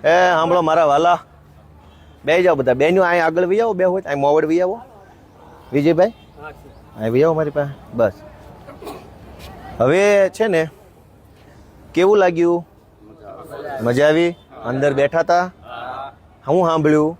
એ સાંભળો મારા વાલા, બે જાઓ બધા બેન્યુ અહીં આગળ વી આવો, બે હોય અહીં મોવડ વી આવો. વિજયભાઈ અહીં વી આવો મારી પાસે. બસ હવે છે ને, કેવું લાગ્યું? મજા આવી? અંદર બેઠા હતા? હું સાંભળ્યું?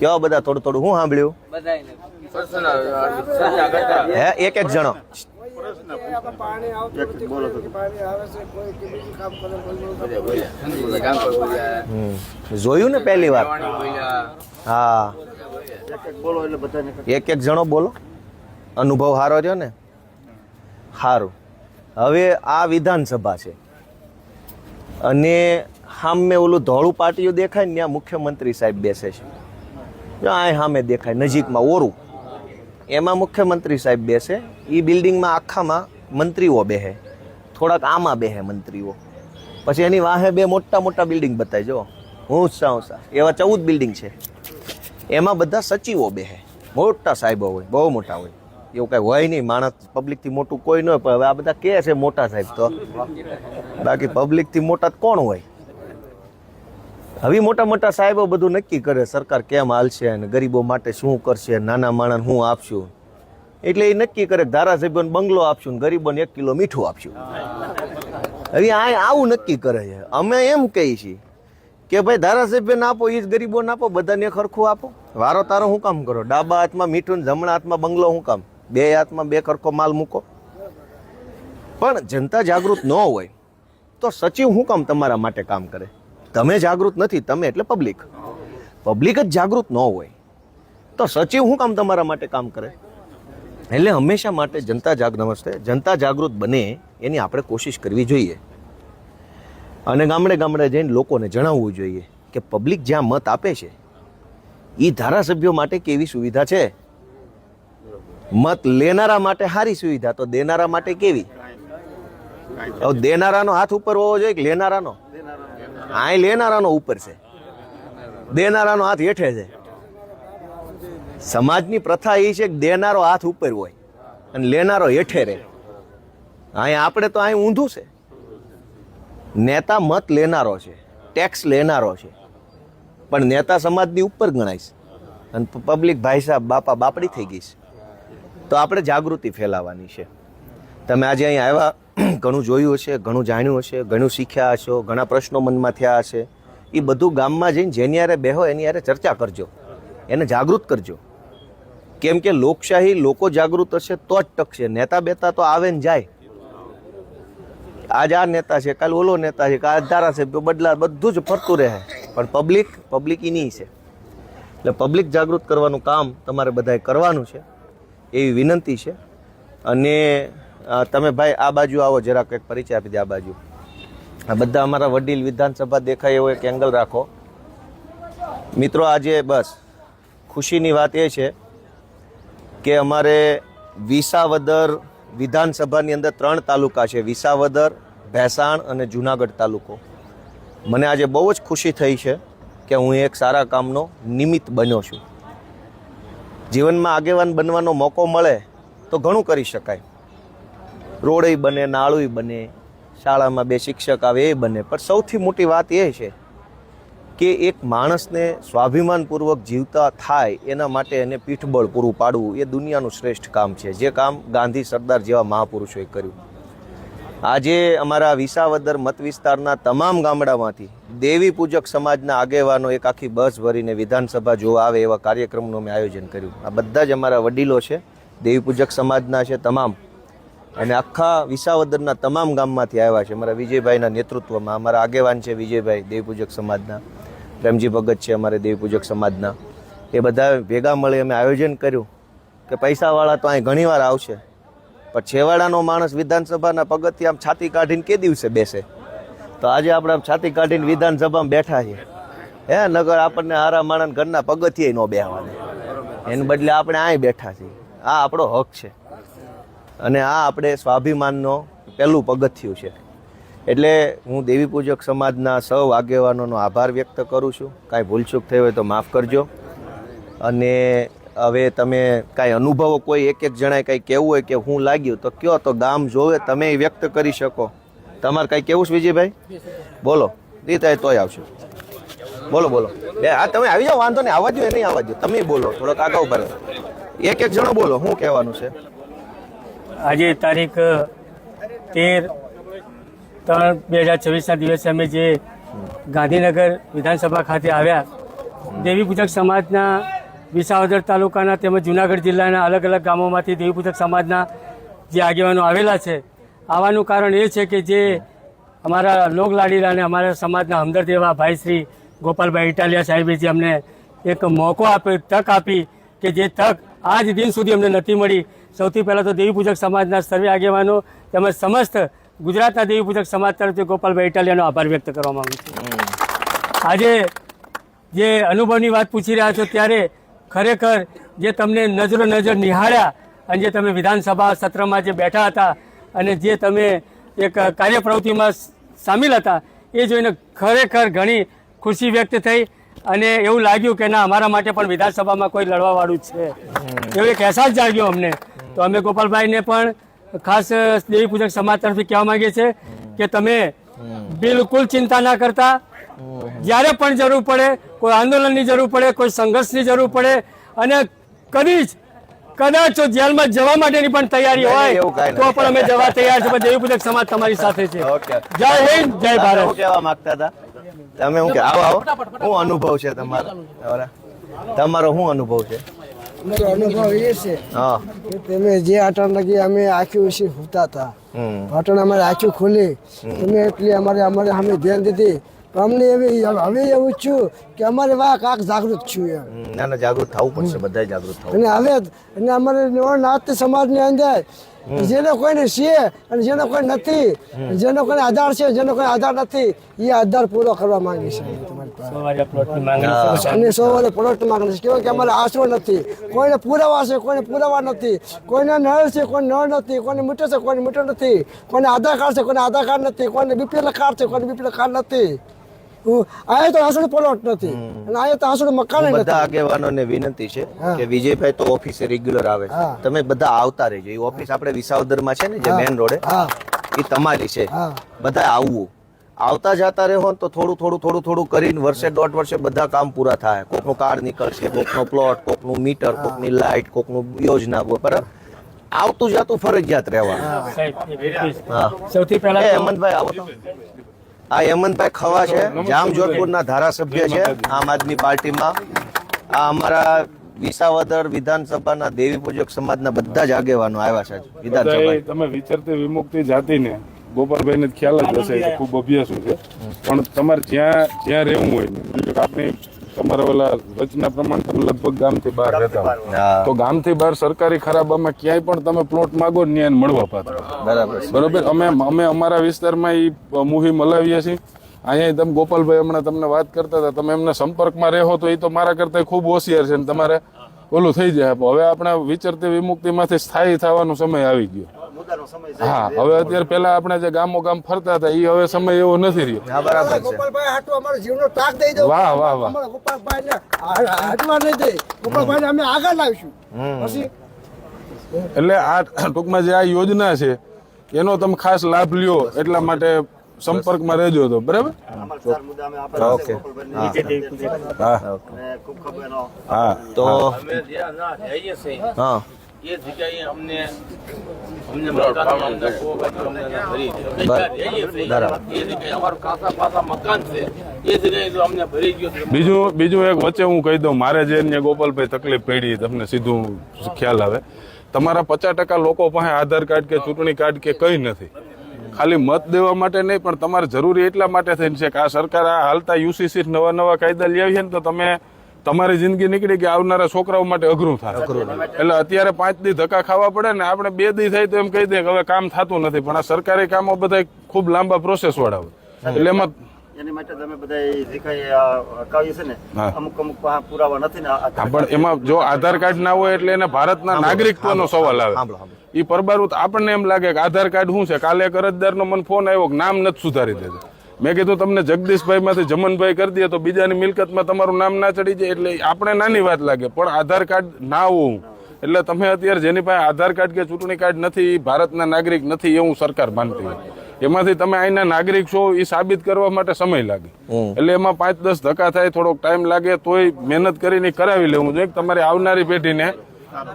કેવા બધા થોડું થોડું હું સાંભળ્યું? હે એક એક જણો જોયું ને પહેલી વાર? હા, એક એક જણો બોલો. અનુભવ સારો રહ્યો ને? સારું. હવે આ વિધાનસભા છે અને સામે ઓલું ધોળું પાટિયું દેખાય ને ત્યાં મુખ્યમંત્રી સાહેબ બેસે છે. જો આ સામે દેખાય નજીકમાં ઓરું, એમાં મુખ્યમંત્રી સાહેબ બેસે. એ બિલ્ડિંગમાં આખામાં મંત્રીઓ બેસે, થોડાક આમાં બેસે મંત્રીઓ. પછી એની વાહે બે મોટા મોટા બિલ્ડિંગ બતાવી, જો ઊંચા ઊંચા એવા 14 બિલ્ડિંગ છે. એમાં બધા સચિવો બેસે, મોટા સાહેબો હોય, બહુ મોટા હોય. એવું કાંઈ હોય નહીં, માણસ પબ્લિકથી મોટું કોઈ ન હોય. પણ હવે આ બધા કહે છે મોટા સાહેબ, તો બાકી પબ્લિકથી મોટા કોણ હોય? હવે મોટા મોટા સાહેબો બધું નક્કી કરે, સરકાર કેમ હાલશે અને ગરીબો માટે શું કરશે, નાના માણસ શું આપશું. એટલે એ નક્કી કરે કે ધારાસભ્યોને બંગલો આપશું ને ગરીબોને 1 કિલો મીઠું આપશું. હવે આ આવું નક્કી કરે છે. અમે એમ કહીએ છીએ કે ભાઈ ધારાસભ્યને આપો, એ જ ગરીબોને આપો, બધાને ખરખું આપો. વારો તારો શું કામ કરો? ડાબા હાથમાં મીઠું ને જમણા હાથમાં બંગલો શું કામ? બે હાથમાં બે ખરખો માલ મૂકો. પણ જનતા જાગૃત ન હોય તો સચિવ શું કામ તમારા માટે કામ કરે? તમે જાગૃત નથી, તમે એટલે પબ્લિક. પબ્લિક જ જાગૃત ન હોય તો સચિવ શું કામ તમારા માટે કામ કરે? એટલે હંમેશા માટે જનતા જાગૃત બને એની આપણે કોશિશ કરવી જોઈએ. અને ગામડે ગામડે જઈને લોકોને જણાવવું જોઈએ કે પબ્લિક જ્યાં મત આપે છે એ ધારાસભ્યો માટે કેવી સુવિધા છે. મત લેનારા માટે સારી સુવિધા, તો દેનારા માટે કેવી? દેનારાનો હાથ ઉપર હોવો જોઈએ કે લેનારાનો? આ લેનારાનો ઉપર છે, દેનારાનો હાથ હેઠે છે. સમાજની પ્રથા એ છે કે દેનારો હાથ ઉપર હોય અને લેનારો હેઠે રહે. અહીં આપણે તો અહીં ઊંધું છે. નેતા મત લેનારો છે, ટેક્સ લેનારો છે, પણ નેતા સમાજની ઉપર ગણાય છે અને પબ્લિક ભાઈ સાહેબ બાપા બાપડી થઈ ગઈ છે. તો આપણે જાગૃતિ ફેલાવવાની છે. તમે આજે અહીં આવ્યા, ઘણું જોયું હશે, ઘણું જાણ્યું હશે, ઘણું શીખ્યા હશો, ઘણા પ્રશ્નો મનમાં થયા હશે. એ બધું ગામમાં જઈને જેની યારે બેહો એની યારે ચર્ચા કરજો, એને જાગૃત કરજો. કેમ કે લોકશાહી લોકો જાગૃત હશે તો જ ટકશે. નેતા બેતા તો આવે ને જાય. આજ આ નેતા છે, કાલ ઓલો નેતા છે, કાલ ધારાસભ્યો બદલા, બધું જ ફરતું રહે. પણ પબ્લિક એની છે. એટલે પબ્લિક જાગૃત કરવાનું કામ તમારે બધાએ કરવાનું છે એવી વિનંતી છે. અને તમે ભાઈ આ બાજુ આવો, જરા કંઈક પરિચય આપી દે. આ બાજુ આ બધા અમારા વડીલ વિધાનસભા દેખાય એવો એક એંગલ રાખો. મિત્રો આજે બસ ખુશીની વાત એ છે કે અમારે વિસાવદર વિધાનસભાની અંદર 3 તાલુકા છે, વિસાવદર, ભેસાણ અને જુનાગઢ તાલુકો. મને આજે બહુ જ ખુશી થઈ છે કે હું એક સારા કામનો નિમિત્ત બન્યો છું. જીવનમાં આગેવાન બનવાનો મોકો મળે તો ઘણું કરી શકાય. રોડે બને, નાળુય બને, શાળામાં 2 શિક્ષક આવે એ બને. પણ સૌથી મોટી વાત એ છે કે એક માણસને સ્વાભિમાનપૂર્વક જીવતા થાય એના માટે એને પીઠબળ પૂરું પાડવું એ દુનિયાનું શ્રેષ્ઠ કામ છે, જે કામ ગાંધી, સરદાર જેવા મહાપુરુષોએ કર્યું. આજે અમારા વિસાવદર મત વિસ્તારના તમામ ગામડામાંથી દેવી પૂજક સમાજના આગેવાનો એક આખી બસ ભરીને વિધાનસભા જોવા આવે એવા કાર્યક્રમનું અમે આયોજન કર્યું. આ બધા જ અમારા વડીલો છે, દેવી પૂજક સમાજના છે તમામ, અને આખા વિસાવદરના તમામ ગામમાંથી આવ્યા છે. અમારા વિજયભાઈના નેતૃત્વમાં અમારા આગેવાન છે વિજયભાઈ, દેવી પૂજક સમાજના. પ્રેમજી ભગત છે અમારે દેવી પૂજક સમાજના. એ બધા ભેગા મળી અમે આયોજન કર્યું કે પૈસાવાળા તો અહીં ઘણીવાર આવશે, પણ છેવાડાનો માણસ વિધાનસભાના પગથિયે આમ છાતી કાઢીને કે દિવસે બેસે. તો આજે આપણે આમ છાતી કાઢીને વિધાનસભામાં બેઠા છીએ. નગર આપણને હારા માણસ ઘરના પગથિયે ન બેહવાને, એને બદલે આપણે અહીં બેઠા છીએ. આ આપણો હક છે અને આ આપણે સ્વાભિમાનનો પહેલું પગથિયું છે. એટલે હું દેવી પૂજક સમાજના સૌ આગેવાનોનો આભાર વ્યક્ત કરું છું. કાંઈ ભૂલચૂક થઈ હોય તો માફ કરજો. અને હવે તમે કાંઈ અનુભવો, કોઈ એક જણાએ કાંઈ કહેવું હોય કે હું લાગ્યું તો કયો, તો ગામ જોવે તમે વ્યક્ત કરી શકો. તમારે કાંઈ કહેવું છે વિજયભાઈ? બોલો. એ થાય તોય આવશે. બોલો બોલો. હા તમે આવી જાઓ, વાંધો નહીં, આવવા દો નહીં આવવા દો, તમે બોલો થોડોક આગળ ઉભા રહો. એક જણો બોલો, શું કહેવાનું છે? આજે તારીખ 13/3/2024ના દિવસે અમે જે ગાંધીનગર વિધાનસભા ખાતે આવ્યા, દેવી પૂજક સમાજના વિસાવદર તાલુકાના તેમજ જુનાગઢ જિલ્લાના અલગ અલગ ગામોમાંથી દેવી પૂજક સમાજના જે આગેવાનો આવેલા છે. આવવાનું કારણ એ છે કે જે અમારા લોકલાડીલા અને અમારા સમાજના હમદર્દ એવા ભાઈ શ્રી ગોપાલભાઈ ઇટાલિયા સાહેબે જે અમને એક મોકો આપ્યો, તક આપી કે જે તક આજ દિન સુધી અમને નથી મળી. સૌથી પહેલાં તો દેવી પૂજક સમાજના સર્વે આગેવાનો તેમજ સમસ્ત ગુજરાતના દેવી પૂજક સમાજ તરફથી ગોપાલભાઈ ઇટાલિયાનો આભાર વ્યક્ત કરવા માંગુ છું. આજે જે અનુભવની વાત પૂછી રહ્યા છો ત્યારે ખરેખર જે તમને નજરો નજર નિહાળ્યા અને જે તમે વિધાનસભા સત્રમાં જે બેઠા હતા અને જે તમે એક કાર્ય પ્રવૃત્તિમાં સામેલ હતા, એ જોઈને ખરેખર ઘણી ખુશી વ્યક્ત થઈ અને એવું લાગ્યું કે ના, અમારા માટે પણ વિધાનસભામાં કોઈ લડવાવાળું છે, એવો એક અહેસાસ જાગ્યો અમને. તો અમે ગોપાલભાઈને પણ ખાસ દેવી પૂજક સમાજ તરફથી કહેવા માંગીએ છીએ કે તમે બિલકુલ ચિંતા ના કરતા, જ્યારે પણ જરૂર પડે, કોઈ આંદોલનની જરૂર પડે, કોઈ સંઘર્ષની જરૂર પડે અને કદાચ જેલમાં જવા માટેની પણ તૈયારી હોય તો પણ અમે જવા તૈયાર છે. દેવી પૂજક સમાજ તમારી સાથે છે. જય હિન્દ, જય ભારત. કહેવા માંગતા હતા તમે? હું કે આવો શું અનુભવ છે તમારો? તમારો શું અનુભવ છે? અમારો અનુભવ એ છે કે તમે જે આટણ લગી અમે આંખી ઉછી હોતા હતા, આટણ અમારે આંખી ખોલી, તમે એટલી અમારે અમે ધ્યાન દીધી. અમને હવે એવું છું કે અમારે વાહ કાક જાગૃત છું એમ. ના ના, જાગૃત થવું પડશે, બધા જાગૃત થવું. અને હવે અને અમારે નાથ સમાજની અંદર જેને કોઈને છે અને જેને કોઈ નથી, જેનો કોઈ આધાર છે, જેનો કોઈ આધાર નથી, એ આધાર પૂરો કરવા માંગે છે અને 100 વારે પ્લોટ માંગે છે. કેવું કે અમારે આશરો નથી, કોઈને પુરાવા છે, કોઈને પુરાવા નથી, કોઈને નળ છે, કોઈ નળ નથી, કોઈને મીટર છે, કોઈને મીટર નથી, કોઈને આધાર કાર્ડ છે, કોઈને આધાર કાર્ડ નથી, કોઈને બીપીએલ કાર્ડ છે, કોઈને બીપીએલ કાર્ડ નથી. આયા તો આસડો પ્લોટ નથી અને આયા તો આસડો મકાન નથી. બધા આગેવાનોને વિનંતી છે કે વિજયભાઈ તો ઓફિસે રેગ્યુલર આવે છે, તમે બધા આવતા રહેજો. એ ઓફિસ આપણે વિસાવદરમાં છે ને, જે મેન રોડે, એ તમારી છે. બધા આવવું, આવતા જતા રહો તો થોડું કરીને વર્ષે 1.5 વર્ષે બધા કામ પૂરા થાય. કોકનું કાર્ડ નીકળશે, કોકનો પ્લોટ, કોકનું મીટર, કોકની લાઇટ, કોકનું યોજના, બરાબર. આવતું જતું ફરજિયાત રહેવાનું. સૌથી પહેલા હેમંતભાઈ આવો તો. આ હેમંતભાઈ ખવા છે, જામજોધપુરના ધારાસભ્ય છે આમ આદમી પાર્ટીમાં. આ અમારા વિસાવદર વિધાનસભાના દેવી પૂજક સમાજના બધા જ આગેવાનો આવ્યા છે વિધાનસભા. તમે વિચરતી વિમુક્તિ જાતિને ગોપાલભાઈને ખ્યાલ જ હશે, ખૂબ અભ્યાસુ છે. પણ તમારે જ્યાં રહેવું હોય, આપણે તમારા ઓલા રચના પ્રમાણે તમે લગભગ ગામથી બહાર રહેતા હોય, તો ગામથી બહાર સરકારી ખરાબામાં ક્યાંય પણ તમે પ્લોટ માગો ન્યાય મળવા પાત્ર. બરોબર. અમે અમારા વિસ્તારમાં એ મુહિમ હલાવીએ છીએ. અહીંયા તમે ગોપાલભાઈ હમણાં તમને વાત કરતા હતા, તમે એમના સંપર્કમાં રહો તો એ તો મારા કરતા ખૂબ હોશિયાર છે ને તમારે ઓલું થઈ જાય. હવે આપણે વિચરતી વિમુક્તિમાંથી સ્થાયી થવાનો સમય આવી ગયો. હા, હવે અત્યારે પેલા આપણે જે ગામો ગામ ફરતા હતા, એ હવે સમય એવો નથી રહ્યો. ગોપાલભાઈ હાટુ અમારો જીવનો તાક દઈ દો. વાહ વાહ વાહ. ગોપાલભાઈને હાટવા નહીં દે, ગોપાલભાઈને અમે આગળ લાવીશું. પછી એટલે આ ટૂંકમાં જે આ યોજના છે એનો તમે ખાસ લાભ લ્યો, એટલા માટે સંપર્કમાં રહેજો. તો બરાબર. ઓકે. હા, તો હા, એ જગ્યાએ અમને મકાનો અમને ભરી દે. એ જગ્યાએ અમારું કાસા પાસા મકાન છે, એ જગ્યાએ જો અમને ભરી ગયો. બીજું એક વચ્ચે હું કહી દઉં, મારે જે ગોપાલભાઈ તકલીફ પડી, તમને સીધું ખ્યાલ આવે. તમારા 50% લોકો પાસે આધાર કાર્ડ કે ચૂંટણી કાર્ડ કે કંઈ નથી. ખાલી મત દેવા માટે નહીં, પણ તમારે જરૂરી એટલા માટે થઈને છે કે આ સરકાર આ હાલતા યુસીસી નવા કાયદા લઈ આવી છે ને, તો તમે તમારી જિંદગી નીકળી કે આવનારા છોકરાઓ માટે અઘરું થાય. એટલે અત્યારે 5 દી ધક્કા ખાવા પડે ને, આપણે 2 દી થાય તો એમ કહી દે કે હવે કામ થતું નથી. પણ આ સરકારી કામો બધા ખૂબ લાંબા પ્રોસેસ વાળા હોય. એટલે એમાં એની માટે તમે બધા જે કઈ અકાવી છે ને, અમુક પુરાવા નથી ને. પણ એમાં જો આધાર કાર્ડ ના હોય એટલે એને ભારતના નાગરિકત્વનો સવાલ આવે. એ પરબારું આપણને એમ લાગે કે આધાર કાર્ડ શું છે. કાલે એક અરજદારનો મને ફોન આવ્યો કે નામ નથી સુધારી દેતું. મેં કીધું તમને જગદીશભાઈ માંથી જમનભાઈ કરી દે તો બીજાની મિલકતમાં તમારું નામ ના ચડી જાય. એટલે આપણે નાની વાત લાગે, પણ આધાર કાર્ડ ના હોવું એટલે તમે અત્યારે જેની પાસે આધાર કાર્ડ કે ચૂંટણી કાર્ડ નથી, ભારતના નાગરિક નથી એવું સરકાર માનતી હોય. એમાંથી તમે અહીંના નાગરિક છો એ સાબિત કરવા માટે સમય લાગે. એટલે એમાં 5-10 ધક્કા થાય, થોડોક ટાઈમ લાગે, તોય મહેનત કરીને કરાવી લેવું જોઈએ તમારી આવનારી પેઢીને.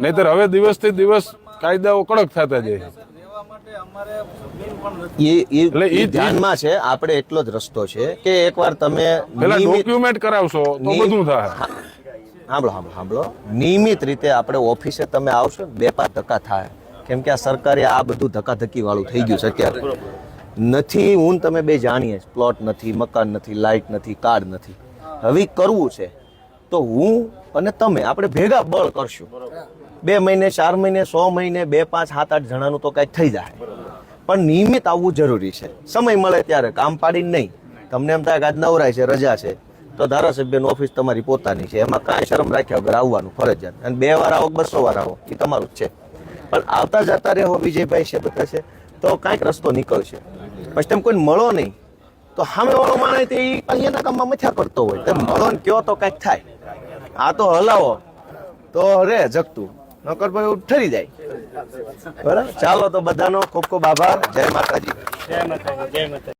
નહીતર હવે દિવસથી દિવસ કાયદાઓ કડક થતા જાય. એ ધ્યાનમાં છે. આપણે એટલો જ રસ્તો છે કે એકવાર તમે પેલા ડોક્યુમેન્ટ કરાવશો તો બધું થાય. સાંભળો, નિયમિત રીતે આપણે ઓફિસે તમે આવશો, 2-5 ધક્કા થાય. કેમ કે આ સરકારે આ બધું ધક્કાધક્કી વાળું થઈ ગયું છે અત્યારે. નથી હું તમે બે જાણીએ, પ્લોટ નથી, મકાન નથી, લાઇટ નથી, કાર્ડ નથી. હવે કરવું છે તો હું અને તમે આપણે ભેગા બળ કરશું. 2 મહિને, 4 મહિને, 100 મહિને, 2, 5, 7, 8 જણાનું તો કંઈક થઈ જાય. પણ નિયમિત આવવું જરૂરી છે. સમય મળે ત્યારે, કામ પાડીને નહીં. તમને એમ થાય કે આજ નવરાય છે, રજા છે, તો ધારાસભ્યની ઓફિસ તમારી પોતાની છે, એમાં કાંઈ શરમ રાખ્યા વગર આવવાનું ફરજિયાત. અને 2 વાર આવો, 200 વાર આવો, એ તમારું જ છે. પણ આવતા જતા રહો વિજયભાઈ છે બધા છે તો કાંઈક રસ્તો નીકળશે. પછી તમે કોઈને મળો નહીં તો સામે વાળો માણસ તે અહીંયાના કામમાં મથ્યા કરતો હોય, તમે મળો ને કયો તો કાંઈક થાય. આ તો હલાવો તો રે જગતું, નકર ભાઈ ઠરી જાય. બરાબર, ચાલો તો બધાનો ખૂબ ખૂબ આભાર. જય માતાજી. જય માતાજી.